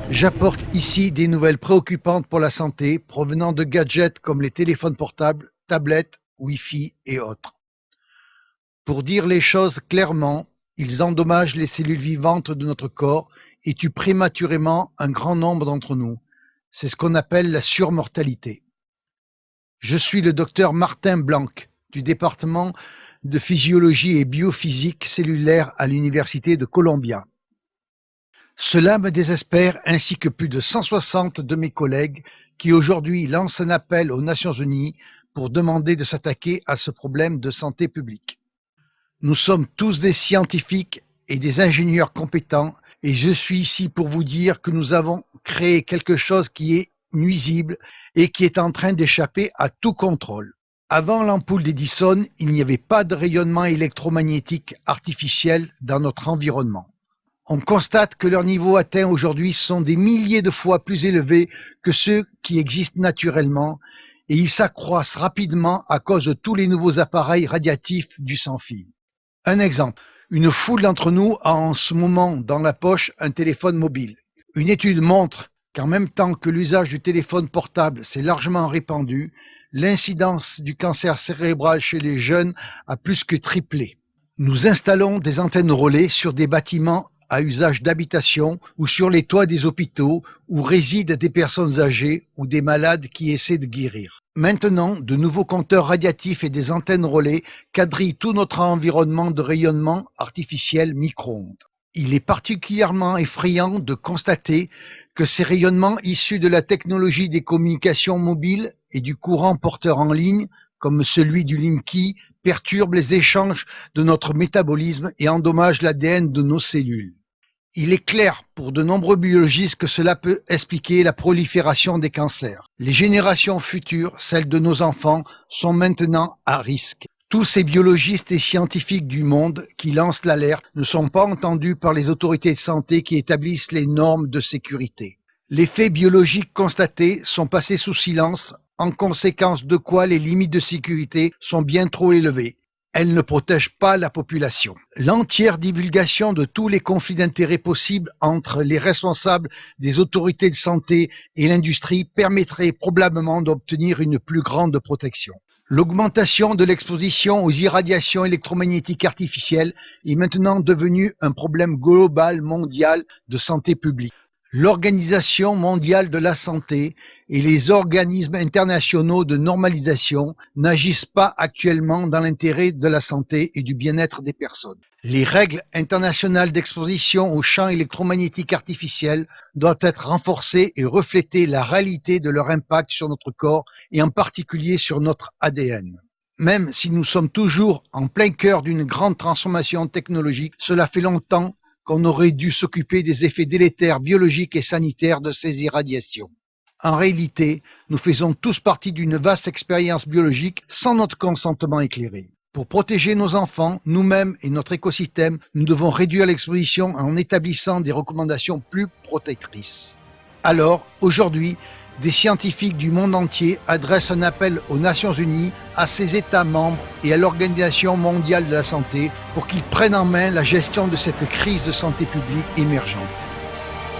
J'apporte ici des nouvelles préoccupantes pour la santé provenant de gadgets comme les téléphones portables, tablettes, Wi-Fi et autres. Pour dire les choses clairement, ils endommagent les cellules vivantes de notre corps et tuent prématurément un grand nombre d'entre nous. C'est ce qu'on appelle la surmortalité. Je suis le docteur Martin Blanc du département de physiologie et biophysique cellulaire à l'université de Columbia. Cela me désespère ainsi que plus de 160 de mes collègues qui aujourd'hui lancent un appel aux Nations Unies pour demander de s'attaquer à ce problème de santé publique. Nous sommes tous des scientifiques et des ingénieurs compétents et je suis ici pour vous dire que nous avons créé quelque chose qui est nuisible et qui est en train d'échapper à tout contrôle. Avant l'ampoule d'Edison, il n'y avait pas de rayonnement électromagnétique artificiel dans notre environnement. On constate que leurs niveaux atteints aujourd'hui sont des milliers de fois plus élevés que ceux qui existent naturellement et ils s'accroissent rapidement à cause de tous les nouveaux appareils radiatifs du sans-fil. Un exemple, une foule d'entre nous a en ce moment dans la poche un téléphone mobile. Une étude montre qu'en même temps que l'usage du téléphone portable s'est largement répandu, l'incidence du cancer cérébral chez les jeunes a plus que triplé. Nous installons des antennes relais sur des bâtiments à usage d'habitation ou sur les toits des hôpitaux où résident des personnes âgées ou des malades qui essaient de guérir. Maintenant, de nouveaux compteurs radiatifs et des antennes relais quadrillent tout notre environnement de rayonnement artificiel micro-ondes. Il est particulièrement effrayant de constater que ces rayonnements issus de la technologie des communications mobiles et du courant porteur en ligne, comme celui du Linky, perturbent les échanges de notre métabolisme et endommagent l'ADN de nos cellules. Il est clair pour de nombreux biologistes que cela peut expliquer la prolifération des cancers. Les générations futures, celles de nos enfants, sont maintenant à risque. Tous ces biologistes et scientifiques du monde qui lancent l'alerte ne sont pas entendus par les autorités de santé qui établissent les normes de sécurité. Les faits biologiques constatés sont passés sous silence, en conséquence de quoi les limites de sécurité sont bien trop élevées. Elles ne protègent pas la population. L'entière divulgation de tous les conflits d'intérêts possibles entre les responsables des autorités de santé et l'industrie permettrait probablement d'obtenir une plus grande protection. L'augmentation de l'exposition aux irradiations électromagnétiques artificielles est maintenant devenue un problème global mondial de santé publique. L'Organisation mondiale de la santé et les organismes internationaux de normalisation n'agissent pas actuellement dans l'intérêt de la santé et du bien-être des personnes. Les règles internationales d'exposition aux champs électromagnétiques artificiels doivent être renforcées et refléter la réalité de leur impact sur notre corps et en particulier sur notre ADN. Même si nous sommes toujours en plein cœur d'une grande transformation technologique, cela fait longtemps qu'on aurait dû s'occuper des effets délétères biologiques et sanitaires de ces irradiations. En réalité, nous faisons tous partie d'une vaste expérience biologique sans notre consentement éclairé. Pour protéger nos enfants, nous-mêmes et notre écosystème, nous devons réduire l'exposition en établissant des recommandations plus protectrices. Alors, aujourd'hui, des scientifiques du monde entier adressent un appel aux Nations Unies, à ses États membres et à l'Organisation mondiale de la santé pour qu'ils prennent en main la gestion de cette crise de santé publique émergente.